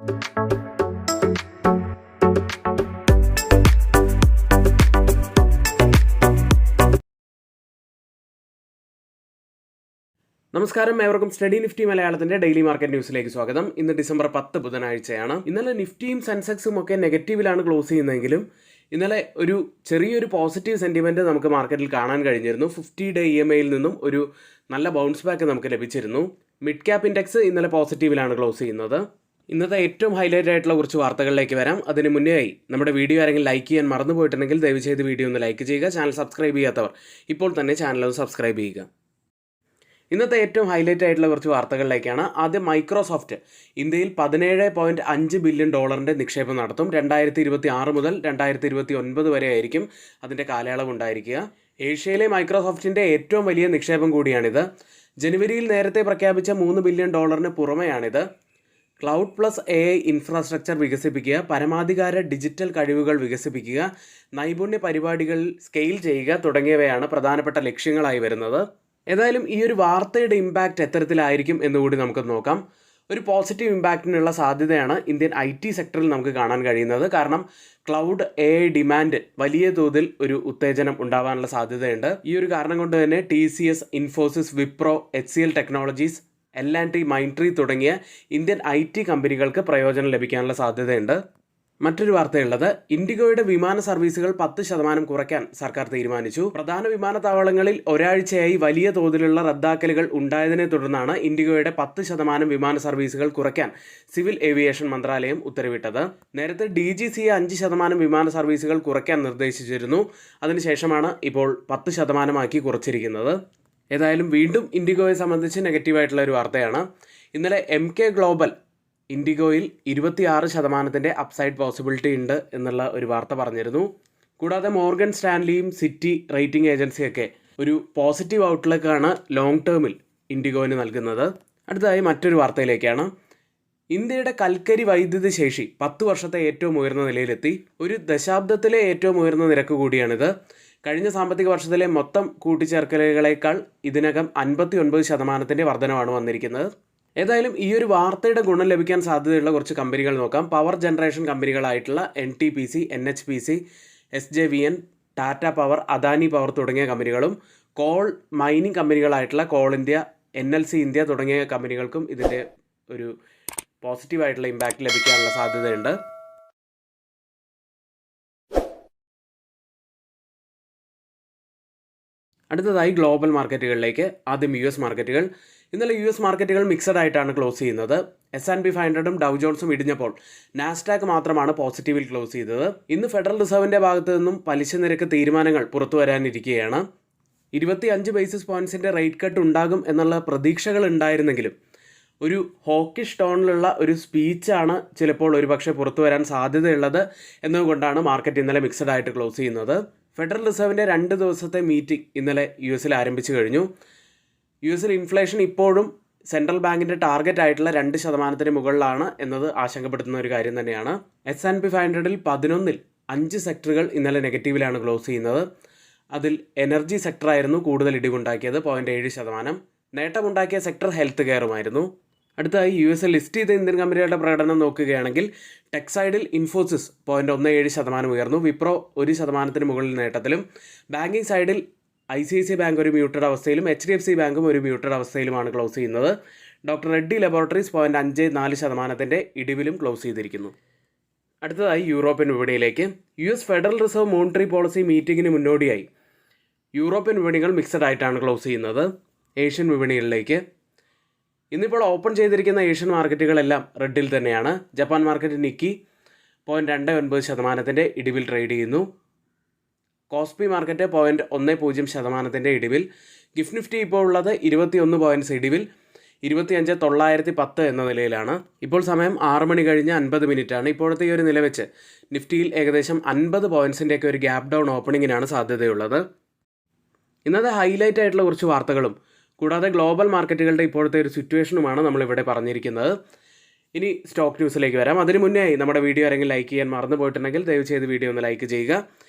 നമസ്കാരം, ഏവർക്കും study Nifty മലയാളത്തിന്റെ ഡെയിലി മാർക്കറ്റ് ന്യൂസിലേക്ക് സ്വാഗതം. ഇന്ന് ഡിസംബർ 10 ബുധനാഴ്ചയാണ്. ഇന്നലെ നിഫ്റ്റിയും സെൻസെക്സും ഒക്കെ നെഗറ്റീവിലാണ് ക്ലോസ് ചെയ്യുന്നതെങ്കിലും ഇന്നലെ ഒരു ചെറിയൊരു പോസിറ്റീവ് സെന്റിമെന്റ് നമുക്ക് മാർക്കറ്റിൽ കാണാൻ കഴിഞ്ഞിരുന്നു. 50-day EMAയിൽ നിന്നും ഒരു നല്ല ബൗൺസ് ബാക്ക് നമുക്ക് ലഭിച്ചിരുന്നു. മിഡ് ക്യാപ് ഇൻഡെക്സ് ഇന്നലെ പോസിറ്റീവിലാണ് ക്ലോസ് ചെയ്യുന്നത്. ഇന്നത്തെ ഏറ്റവും ഹൈലൈറ്റ് ആയിട്ടുള്ള കുറച്ച് വാർത്തകളിലേക്ക് വരാം. അതിന് മുന്നേയായി നമ്മുടെ വീഡിയോ ആരെങ്കിലും ലൈക്ക് ചെയ്യാൻ മറന്നു പോയിട്ടുണ്ടെങ്കിൽ ദയവ് ചെയ്ത് വീഡിയോ ഒന്ന് ലൈക്ക് ചെയ്യുക. ചാനൽ സബ്സ്ക്രൈബ് ചെയ്യാത്തവർ ഇപ്പോൾ തന്നെ ചാനൽ ഒന്ന് സബ്സ്ക്രൈബ് ചെയ്യുക. ഇന്നത്തെ ഏറ്റവും ഹൈലൈറ്റ് ആയിട്ടുള്ള കുറച്ച് വാർത്തകളിലേക്കാണ്. ആദ്യം മൈക്രോസോഫ്റ്റ് ഇന്ത്യയിൽ $17.5 ബില്യൺ നിക്ഷേപം നടത്തും. 2026 മുതൽ 2029 വരെ ആയിരിക്കും അതിൻ്റെ കാലയളവ് ഉണ്ടായിരിക്കുക. ഏഷ്യയിലെ മൈക്രോസോഫ്റ്റിൻ്റെ ഏറ്റവും വലിയ നിക്ഷേപം കൂടിയാണിത്. ജനുവരിയിൽ നേരത്തെ പ്രഖ്യാപിച്ച $3 ബില്യൺ പുറമെയാണിത്. ക്ലൗഡ് പ്ലസ് AI ഇൻഫ്രാസ്ട്രക്ചർ വികസിപ്പിക്കുക, പരമാധികാര ഡിജിറ്റൽ കഴിവുകൾ വികസിപ്പിക്കുക, നൈപുണ്യ പരിപാടികൾ സ്കെയിൽ ചെയ്യുക തുടങ്ങിയവയാണ് പ്രധാനപ്പെട്ട ലക്ഷ്യങ്ങളായി വരുന്നത്. ഏതായാലും ഈ ഒരു വാർത്തയുടെ ഇമ്പാക്റ്റ് എത്തരത്തിലായിരിക്കും എന്നുകൂടി നമുക്ക് നോക്കാം. ഒരു പോസിറ്റീവ് ഇമ്പാക്റ്റിനുള്ള സാധ്യതയാണ് ഇന്ത്യൻ IT സെക്ടറിൽ നമുക്ക് കാണാൻ കഴിയുന്നത്. കാരണം ക്ലൗഡ് AI ഡിമാൻഡ് വലിയ തോതിൽ ഒരു ഉത്തേജനം ഉണ്ടാവാനുള്ള സാധ്യതയുണ്ട്. ഈ ഒരു കാരണം കൊണ്ട് തന്നെ TCS, Infosys, Wipro, HCL technologies, L&T, മൈൻട്രി തുടങ്ങിയ ഇന്ത്യൻ IT കമ്പനികൾക്ക് പ്രയോജനം ലഭിക്കാനുള്ള സാധ്യതയുണ്ട്. മറ്റൊരു വാർത്തയുള്ളത്, ഇൻഡിഗോയുടെ വിമാന സർവീസുകൾ 10% കുറയ്ക്കാൻ സർക്കാർ തീരുമാനിച്ചു. പ്രധാന വിമാനത്താവളങ്ങളിൽ ഒരാഴ്ചയായി വലിയ തോതിലുള്ള റദ്ദാക്കലുകൾ ഉണ്ടായതിനെ തുടർന്നാണ് ഇൻഡിഗോയുടെ 10% വിമാന സർവീസുകൾ കുറയ്ക്കാൻ സിവിൽ ഏവിയേഷൻ മന്ത്രാലയം ഉത്തരവിട്ടത്. നേരത്തെ DGCA 5% വിമാന സർവീസുകൾ കുറയ്ക്കാൻ നിർദ്ദേശിച്ചിരുന്നു. അതിനുശേഷമാണ് ഇപ്പോൾ 10% കുറച്ചിരിക്കുന്നത്. ഏതായാലും വീണ്ടും ഇൻഡിഗോയെ സംബന്ധിച്ച് നെഗറ്റീവായിട്ടുള്ള ഒരു വാർത്തയാണ്. ഇന്നലെ MK ഗ്ലോബൽ ഇൻഡിഗോയിൽ 26% അപ്സൈഡ് പോസിബിലിറ്റി ഉണ്ട് എന്നുള്ള ഒരു വാർത്ത പറഞ്ഞിരുന്നു. കൂടാതെ മോർഗൻ സ്റ്റാൻലിയും സിറ്റി റേറ്റിംഗ് ഏജൻസിയൊക്കെ ഒരു പോസിറ്റീവ് ഔട്ട്ലുക്കാണ് ലോങ് ടേമിൽ ഇൻഡിഗോന് നൽകുന്നത്. അടുത്തതായി മറ്റൊരു വാർത്തയിലേക്കാണ്. ഇന്ത്യയുടെ കൽക്കരി വൈദ്യുതി ശേഷി 10 വർഷത്തെ ഏറ്റവും ഉയർന്ന നിലയിലെത്തി. ഒരു ദശാബ്ദത്തിലെ ഏറ്റവും ഉയർന്ന നിരക്ക് കൂടിയാണിത്. കഴിഞ്ഞ സാമ്പത്തിക വർഷത്തിലെ മൊത്തം കൂട്ടിച്ചേർക്കലുകളേക്കാൾ ഇതിനകം 59% വർധനമാണ് വന്നിരിക്കുന്നത്. ഏതായാലും ഈ ഒരു വാർത്തയുടെ ഗുണം ലഭിക്കാൻ സാധ്യതയുള്ള കുറച്ച് കമ്പനികൾ നോക്കാം. പവർ ജനറേഷൻ കമ്പനികളായിട്ടുള്ള NTPC, NHPC, SJVN, Tata power, Adani power തുടങ്ങിയ കമ്പനികളും കോൾ മൈനിങ് കമ്പനികളായിട്ടുള്ള കോൾ ഇന്ത്യ, NLC ഇന്ത്യ തുടങ്ങിയ കമ്പനികൾക്കും ഇതിൻ്റെ ഒരു പോസിറ്റീവായിട്ടുള്ള ഇമ്പാക്റ്റ് ലഭിക്കാനുള്ള സാധ്യതയുണ്ട്. അടുത്തതായി ഗ്ലോബൽ മാർക്കറ്റുകളിലേക്ക്. ആദ്യം US മാർക്കറ്റുകൾ. ഇന്നലെ US മാർക്കറ്റുകൾ മിക്സഡ് ആയിട്ടാണ് ക്ലോസ് ചെയ്യുന്നത്. S&P 500ഉം ഡൗ ജോൺസും ഇടിഞ്ഞപ്പോൾ നാസ്ഡാക്ക് മാത്രമാണ് പോസിറ്റീവിൽ ക്ലോസ് ചെയ്തത്. ഇന്ന് ഫെഡറൽ റിസർവിൻ്റെ ഭാഗത്തു നിന്നും പലിശ നിരക്ക് തീരുമാനങ്ങൾ പുറത്തു വരാനിരിക്കുകയാണ്. 25 ബേസിസ് പോയിൻറ്റ്സിൻ്റെ റേറ്റ് കട്ട് ഉണ്ടാകും എന്നുള്ള പ്രതീക്ഷകൾ ഉണ്ടായിരുന്നെങ്കിലും ഒരു ഹോക്കിഷ് ടോണിലുള്ള ഒരു സ്പീച്ചാണ് ചിലപ്പോൾ ഒരുപക്ഷെ പുറത്തു വരാൻ സാധ്യതയുള്ളത് എന്നതുകൊണ്ടാണ് മാർക്കറ്റ് ഇന്നലെ മിക്സഡ് ആയിട്ട് ക്ലോസ് ചെയ്യുന്നത്. ഫെഡറൽ റിസർവിൻ്റെ 2 ദിവസത്തെ മീറ്റിംഗ് ഇന്നലെ US ആരംഭിച്ചു കഴിഞ്ഞു. US ഇൻഫ്ലേഷൻ ഇപ്പോഴും സെൻട്രൽ ബാങ്കിൻ്റെ ടാർഗറ്റ് ആയിട്ടുള്ള 2% മുകളിലാണ് എന്നത് ആശങ്കപ്പെടുത്തുന്ന ഒരു കാര്യം തന്നെയാണ്. S&P 500ൽ 11ൽ 5 സെക്ടറുകൾ ഇന്നലെ നെഗറ്റീവിലാണ് ക്ലോസ് ചെയ്യുന്നത്. അതിൽ എനർജി സെക്ടറായിരുന്നു കൂടുതൽ ഇടിവുണ്ടാക്കിയത്, 0.7%. നേട്ടമുണ്ടാക്കിയ സെക്ടർ ഹെൽത്ത് കെയറുമായിരുന്നു. അടുത്തതായി US ലിസ്റ്റ് ചെയ്ത ഇന്ത്യൻ കമ്പനികളുടെ പ്രകടനം നോക്കുകയാണെങ്കിൽ ടെക്സൈഡിൽ ഇൻഫോസിസ് 0.17% ഉയർന്നു. വിപ്രോ 1% മുകളിൽ നേട്ടത്തിലും. ബാങ്കിങ് സൈഡിൽ ICICI ബാങ്ക് ഒരു മ്യൂട്ടഡ് അവസ്ഥയിലും HDFC ബാങ്കും ഒരു മ്യൂട്ടഡ് അവസ്ഥയിലുമാണ് ക്ലോസ് ചെയ്യുന്നത്. ഡോക്ടർ റെഡ്ഡി ലബോറട്ടറീസ് 0.54% ഇടിവിലും ക്ലോസ് ചെയ്തിരിക്കുന്നു. അടുത്തതായി യൂറോപ്യൻ വിപണിയിലേക്ക്. US federal reserve monetary policy മീറ്റിംഗിന് മുന്നോടിയായി യൂറോപ്യൻ വിപണികൾ മിക്സഡ് ആയിട്ടാണ് ക്ലോസ് ചെയ്യുന്നത്. ഏഷ്യൻ വിപണികളിലേക്ക് ഇന്നിപ്പോൾ ഓപ്പൺ ചെയ്തിരിക്കുന്ന ഏഷ്യൻ മാർക്കറ്റുകളെല്ലാം റെഡിൽ തന്നെയാണ്. ജപ്പാൻ മാർക്കറ്റ് നിക്കി 0.29% ഇടിവിൽ ട്രേഡ് ചെയ്യുന്നു. KOSPI market 0.10% ഇടിവിൽ. ഗിഫ്റ്റ് നിഫ്റ്റി ഇപ്പോൾ ഉള്ളത് 21 പോയിൻറ്റ്സ് ഇടിവിൽ 25,910 എന്ന നിലയിലാണ്. ഇപ്പോൾ സമയം 6 മണി കഴിഞ്ഞ് 50 മിനിറ്റാണ്. ഇപ്പോഴത്തെ ഈ ഒരു നില വെച്ച് നിഫ്റ്റിയിൽ ഏകദേശം 50 പോയിൻറ്റ്സിൻ്റെയൊക്കെ ഒരു ഗ്യാപ്പ് ഡൗൺ ഓപ്പണിങ്ങിനാണ് സാധ്യതയുള്ളത്. ഇന്നത്തെ ഹൈലൈറ്റ് ആയിട്ടുള്ള കുറച്ച് വാർത്തകളും കൂടാതെ ഗ്ലോബൽ മാർക്കറ്റുകളുടെ ഇപ്പോഴത്തെ ഒരു സിറ്റുവേഷനുമാണ് നമ്മളിവിടെ പറഞ്ഞിരിക്കുന്നത്. ഇനി സ്റ്റോക്ക് ന്യൂസിലേക്ക് വരാം. അതിന് മുന്നേ നമ്മുടെ വീഡിയോ ആരെങ്കിലും ലൈക്ക് ചെയ്യാൻ മറന്നു പോയിട്ടുണ്ടെങ്കിൽ ദയവ് ചെയ്ത് വീഡിയോ ഒന്ന് ലൈക്ക് ചെയ്യുക.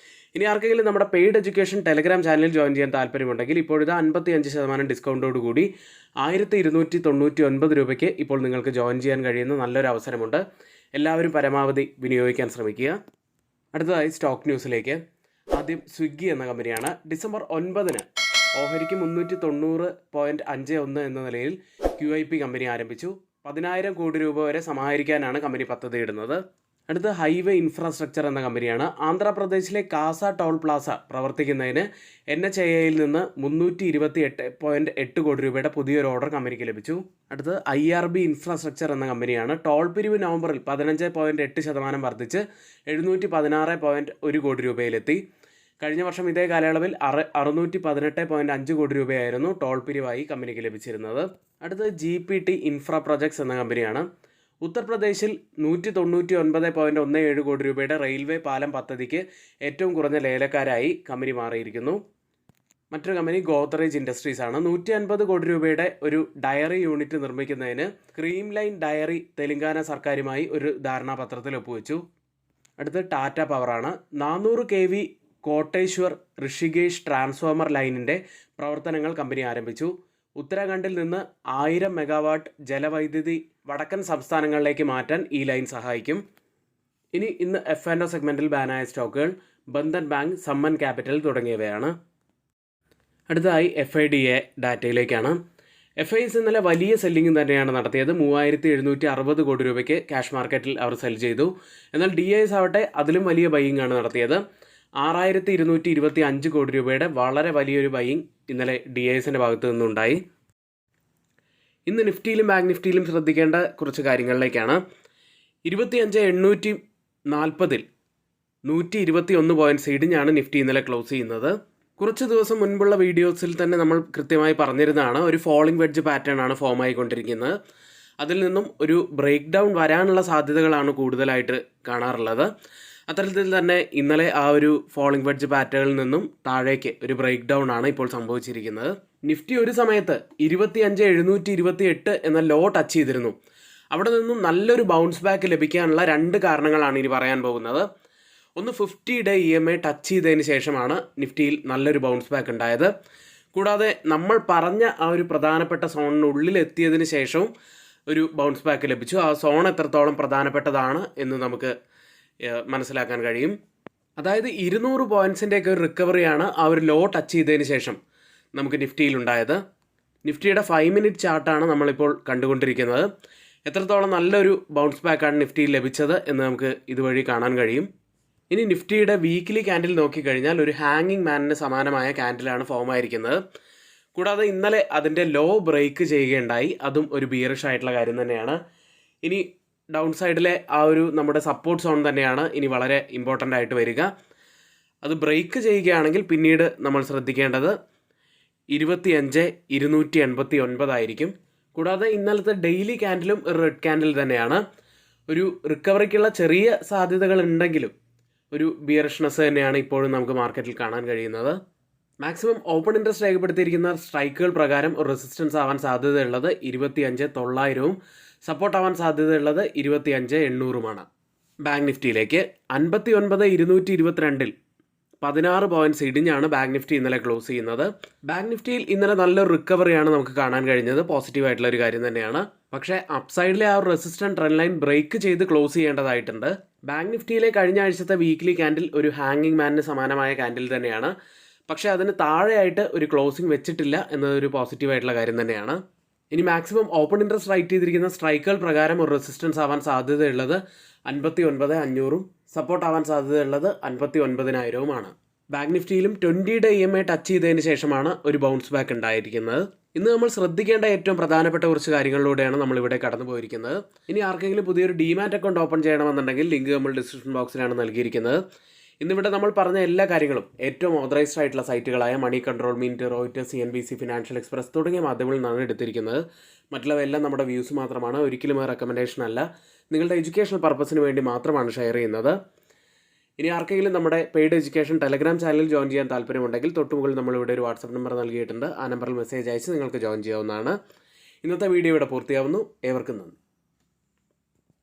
ഇനി ആർക്കെങ്കിലും നമ്മുടെ പെയ്ഡ് എഡ്യൂക്കേഷൻ ടെലഗ്രാം ചാനലിൽ ജോയിൻ ചെയ്യാൻ താല്പര്യമുണ്ടെങ്കിൽ ഇപ്പോഴത്തെ 55% ഡിസ്കൗണ്ടോട് കൂടി 1299 രൂപയ്ക്ക് ഇപ്പോൾ നിങ്ങൾക്ക് ജോയിൻ ചെയ്യാൻ കഴിയുന്ന നല്ലൊരു അവസരമുണ്ട്. എല്ലാവരും പരമാവധി വിനിയോഗിക്കാൻ ശ്രമിക്കുക. അടുത്തതായി സ്റ്റോക്ക് ന്യൂസിലേക്ക്. ആദ്യം സ്വിഗ്ഗി എന്ന കമ്പനിയാണ്. ഡിസംബർ 9 ഓഹരിക്ക് 390.51 എന്ന നിലയിൽ QIP കമ്പനി ആരംഭിച്ചു. 10,000 കോടി രൂപ വരെ സമാഹരിക്കാനാണ് കമ്പനി പദ്ധതിയിടുന്നത്. അടുത്ത ഹൈവേ ഇൻഫ്രാസ്ട്രക്ചർ എന്ന കമ്പനിയാണ്. ആന്ധ്രാപ്രദേശിലെ കാസ ടോൾ പ്ലാസ പ്രവർത്തിക്കുന്നതിന് NHAIയിൽ നിന്ന് 328.8 കോടി രൂപയുടെ പുതിയൊരു ഓർഡർ കമ്പനിക്ക് ലഭിച്ചു. അടുത്ത് IRB ഇൻഫ്രാസ്ട്രക്ചർ എന്ന കമ്പനിയാണ്. ടോൾ പിരിവ് നവംബറിൽ 15.8% വർദ്ധിച്ച് 716.1 കോടി രൂപയിലെത്തി. കഴിഞ്ഞ വർഷം ഇതേ കാലയളവിൽ 618.5 കോടി രൂപയായിരുന്നു ടോൾ പിരിവായി കമ്പനിക്ക് ലഭിച്ചിരുന്നത്. അടുത്തത് GPT ഇൻഫ്രാ പ്രൊജക്ട്സ് എന്ന കമ്പനിയാണ്. ഉത്തർപ്രദേശിൽ 199.17 കോടി രൂപയുടെ റെയിൽവേ പാലം പദ്ധതിക്ക് ഏറ്റവും കുറഞ്ഞ ലേലക്കാരായി കമ്പനി മാറിയിരിക്കുന്നു. മറ്റൊരു കമ്പനി ഗോദ്രേജ് ഇൻഡസ്ട്രീസ് ആണ്. 150 കോടി രൂപയുടെ ഒരു ഡയറി യൂണിറ്റ് നിർമ്മിക്കുന്നതിന് ക്രീം ലൈൻ ഡയറി തെലങ്കാന സർക്കാരുമായി ഒരു ധാരണാപത്രത്തിൽ ഒപ്പുവെച്ചു. അടുത്ത് ടാറ്റ പവറാണ്. 400 kV കോട്ടേശ്വർ ഋഷികേഷ് ട്രാൻസ്ഫോമർ ലൈനിൻ്റെ പ്രവർത്തനങ്ങൾ കമ്പനി ആരംഭിച്ചു. ഉത്തരാഖണ്ഡിൽ നിന്ന് 1000 മെഗാവാട്ട് ജലവൈദ്യുതി വടക്കൻ സംസ്ഥാനങ്ങളിലേക്ക് മാറ്റാൻ ഈ ലൈൻ സഹായിക്കും. ഇന്ന് F&O സെഗ്മെൻറ്റിൽ ബാനായ സ്റ്റോക്കുകൾ ബന്ധൻ ബാങ്ക്, സമ്മൻ ക്യാപിറ്റൽ തുടങ്ങിയവയാണ്. അടുത്തതായി FIDA ഡാറ്റയിലേക്കാണ്. FIs ഇന്നലെ വലിയ സെല്ലിംഗ് തന്നെയാണ് നടത്തിയത്. 3760 കോടി രൂപയ്ക്ക് ക്യാഷ് മാർക്കറ്റിൽ അവർ സെൽ ചെയ്തു. എന്നാൽ DIs ആവട്ടെ അതിലും വലിയ ബൈയിങ് ആണ് നടത്തിയത്. 6225 കോടി രൂപയുടെ വളരെ വലിയൊരു ബൈയിങ് ഇന്നലെ DIsൻ്റെ ഭാഗത്തു നിന്നുണ്ടായി. ഇന്ന് നിഫ്റ്റിയിലും ബാങ്ക് നിഫ്റ്റിയിലും ശ്രദ്ധിക്കേണ്ട കുറച്ച് കാര്യങ്ങളിലേക്കാണ്. 25,840 121 പോയിൻറ്റ്സ് ഇടിഞ്ഞാണ് നിഫ്റ്റി ഇന്നലെ ക്ലോസ് ചെയ്യുന്നത്. കുറച്ച് ദിവസം മുൻപുള്ള വീഡിയോസിൽ തന്നെ നമ്മൾ കൃത്യമായി പറഞ്ഞിരുന്നതാണ്, ഒരു ഫോളിംഗ് വെഡ്ജ് പാറ്റേൺ ആണ് ഫോം ആയിക്കൊണ്ടിരിക്കുന്നത്. അതിൽ നിന്നും ഒരു ബ്രേക്ക് ഡൗൺ വരാനുള്ള സാധ്യതകളാണ് കൂടുതലായിട്ട് കാണാറുള്ളത്. അത്തരത്തിൽ തന്നെ ഇന്നലെ ആ ഒരു ഫോളിംഗ് വെഡ്ജ് പാറ്റേണിൽ നിന്നും താഴേക്ക് ഒരു ബ്രേക്ക് ഡൗൺ ആണ് ഇപ്പോൾ സംഭവിച്ചിരിക്കുന്നത്. നിഫ്റ്റി ഒരു സമയത്ത് 25,728 എന്ന ലോ ടച്ച് ചെയ്തിരുന്നു. അവിടെ നിന്നും നല്ലൊരു ബൗൺസ് ബാക്ക് ലഭിക്കാനുള്ള 2 കാരണങ്ങളാണ് ഇനി പറയാൻ പോകുന്നത്. ഒന്ന് 50-day EMA ടച്ച് ചെയ്തതിന് ശേഷമാണ് നിഫ്റ്റിയിൽ നല്ലൊരു ബൗൺസ് ബാക്ക് ഉണ്ടായത്. കൂടാതെ നമ്മൾ പറഞ്ഞ ആ ഒരു പ്രധാനപ്പെട്ട സോണിനുള്ളിൽ എത്തിയതിന് ശേഷവും ഒരു ബൗൺസ് ബാക്ക് ലഭിച്ചു. ആ സോൺ എത്രത്തോളം പ്രധാനപ്പെട്ടതാണ് എന്ന് നമുക്ക് മനസ്സിലാക്കാൻ കഴിയും. അതായത് 200 പോയിൻറ്റ്സിൻ്റെയൊക്കെ ഒരു റിക്കവറിയാണ് ആ ഒരു ലോ ടച്ച് ചെയ്തതിന് ശേഷം നമുക്ക് നിഫ്റ്റിയിലുണ്ടായത്. നിഫ്റ്റിയുടെ 5 മിനിറ്റ് ചാർട്ടാണ് നമ്മളിപ്പോൾ കണ്ടുകൊണ്ടിരിക്കുന്നത്. എത്രത്തോളം നല്ലൊരു ബൗൺസ് ബാക്കാണ് നിഫ്റ്റിയിൽ ലഭിച്ചത് എന്ന് നമുക്ക് ഇതുവഴി കാണാൻ കഴിയും. ഇനി നിഫ്റ്റിയുടെ വീക്ക്ലി ക്യാൻഡിൽ നോക്കിക്കഴിഞ്ഞാൽ ഒരു ഹാങ്ങിങ് മാനിന് സമാനമായ ക്യാൻഡിലാണ് ഫോം ആയിരിക്കുന്നത്. കൂടാതെ ഇന്നലെ അതിൻ്റെ ലോ ബ്രേക്ക് ചെയ്യുകയുണ്ടായി. അതും ഒരു ബിയറിഷ് ആയിട്ടുള്ള കാര്യം തന്നെയാണ്. ഇനി ഡൗൺ സൈഡിലെ ആ ഒരു നമ്മുടെ സപ്പോർട്ട് സോൺ തന്നെയാണ് ഇനി വളരെ ഇമ്പോർട്ടൻ്റ് ആയിട്ട് വരിക. അത് ബ്രേക്ക് ചെയ്യുകയാണെങ്കിൽ പിന്നീട് നമ്മൾ ശ്രദ്ധിക്കേണ്ടത് 25,289 ആയിരിക്കും. കൂടാതെ ഇന്നലത്തെ ഡെയിലി ക്യാൻഡിലും ഒരു റെഡ് ക്യാൻഡിൽ തന്നെയാണ്. ഒരു റിക്കവറിക്കുള്ള ചെറിയ സാധ്യതകൾ ഉണ്ടെങ്കിലും ഒരു ബിയറിഷ്നെസ് തന്നെയാണ് ഇപ്പോഴും നമുക്ക് മാർക്കറ്റിൽ കാണാൻ കഴിയുന്നത്. മാക്സിമം ഓപ്പൺ ഇൻട്രസ്റ്റ് രേഖപ്പെടുത്തിയിരിക്കുന്ന സ്ട്രൈക്കുകൾ പ്രകാരം ഒരു റെസിസ്റ്റൻസ് ആവാൻ സാധ്യതയുള്ളത് 25,900 സപ്പോർട്ട് ആവാൻ സാധ്യതയുള്ളത് 25,800 ബാങ്ക് നിഫ്റ്റിയിലേക്ക് 59,222 16 പോയിൻറ്റ്സ് ഇടിഞ്ഞാണ് ബാങ്ക് നിഫ്റ്റി ഇന്നലെ ക്ലോസ് ചെയ്യുന്നത്. ബാങ്ക് നിഫ്റ്റിയിൽ ഇന്നലെ നല്ലൊരു റിക്കവറിയാണ് നമുക്ക് കാണാൻ കഴിഞ്ഞത്. പോസിറ്റീവായിട്ടുള്ള ഒരു കാര്യം തന്നെയാണ്. പക്ഷേ അപ്സൈഡിലെ ആ ഒരു റെസിസ്റ്റൻറ്റ് ട്രെൻഡ് ലൈൻ ബ്രേക്ക് ചെയ്ത് ക്ലോസ് ചെയ്യേണ്ടതായിട്ടുണ്ട്. ബാങ്ക് നിഫ്റ്റിയിലെ കഴിഞ്ഞ ആഴ്ചത്തെ വീക്ക്ലി ക്യാൻഡിൽ ഒരു ഹാങ്ങിങ് മാനിന് സമാനമായ ക്യാൻഡിൽ തന്നെയാണ്. പക്ഷേ അതിന് താഴെയായിട്ട് ഒരു ക്ലോസിംഗ് വെച്ചിട്ടില്ല എന്നതൊരു പോസിറ്റീവായിട്ടുള്ള കാര്യം തന്നെയാണ്. ഇനി മാക്സിമം ഓപ്പൺ ഇൻട്രസ്റ്റ് റൈറ്റ് ചെയ്തിരിക്കുന്ന സ്ട്രൈക്കുകൾ പ്രകാരം ഒരു റെസിസ്റ്റൻസ് ആവാൻ സാധ്യതയുള്ളത് 59,500 സപ്പോർട്ട് ആവാൻ സാധ്യതയുള്ളത് 59,000 ബാങ്ക് നിഫ്റ്റിയിലും 20-day EMA ടച്ച് ചെയ്തതിന് ശേഷമാണ് ഒരു ബൗൺസ് ബാക്ക് ഉണ്ടായിരിക്കുന്നത്. ഇന്ന് നമ്മൾ ശ്രദ്ധിക്കേണ്ട ഏറ്റവും പ്രധാനപ്പെട്ട കുറച്ച് കാര്യങ്ങളിലൂടെയാണ് നമ്മളിവിടെ കടന്നു പോയിരിക്കുന്നത്. ഇനി ആർക്കെങ്കിലും പുതിയൊരു ഡിമാറ്റ് അക്കൗണ്ട് ഓപ്പൺ ചെയ്യണമെന്നുണ്ടെങ്കിൽ ലിങ്ക് നമ്മൾ ഡിസ്ക്രിപ്ഷൻ ബോക്സിലാണ് നൽകിയിരിക്കുന്നത്. ഇന്നിവിടെ നമ്മൾ പറഞ്ഞ എല്ലാ കാര്യങ്ങളും ഏറ്റവും ഓതറൈസ്ഡ് ആയിട്ടുള്ള സൈറ്റുകളായ money control, mint, Reuters, CNBC, financial express തുടങ്ങിയ മാധ്യമങ്ങളിൽ നിന്നാണ് എടുത്തിരിക്കുന്നത്. മറ്റുള്ളവയെല്ലാം നമ്മുടെ വ്യൂസ് മാത്രമാണ്, ഒരിക്കലും റെക്കമെൻഡേഷൻ അല്ല. നിങ്ങളുടെ എഡ്യൂക്കേഷണൽ പർപ്പസിന് വേണ്ടി മാത്രമാണ് ഷെയർ ചെയ്യുന്നത്. ഇനി ആർക്കെങ്കിലും നമ്മുടെ പെയ്ഡ് എഡ്യൂക്കേഷൻ ടെലഗ്രാം ചാനലിൽ ജോയിൻ ചെയ്യാൻ താല്പര്യമുണ്ടെങ്കിൽ തൊട്ടുമുകളിൽ നമ്മളിവിടെ ഒരു വാട്സപ്പ് നമ്പർ നൽകിയിട്ടുണ്ട്. ആ നമ്പറിൽ മെസ്സേജ് അയച്ച് നിങ്ങൾക്ക് ജോയിൻ ചെയ്യാവുന്നതാണ്. ഇന്നത്തെ വീഡിയോ ഇവിടെ പൂർത്തിയാവുന്നു. ഏവർക്കും നന്ദി.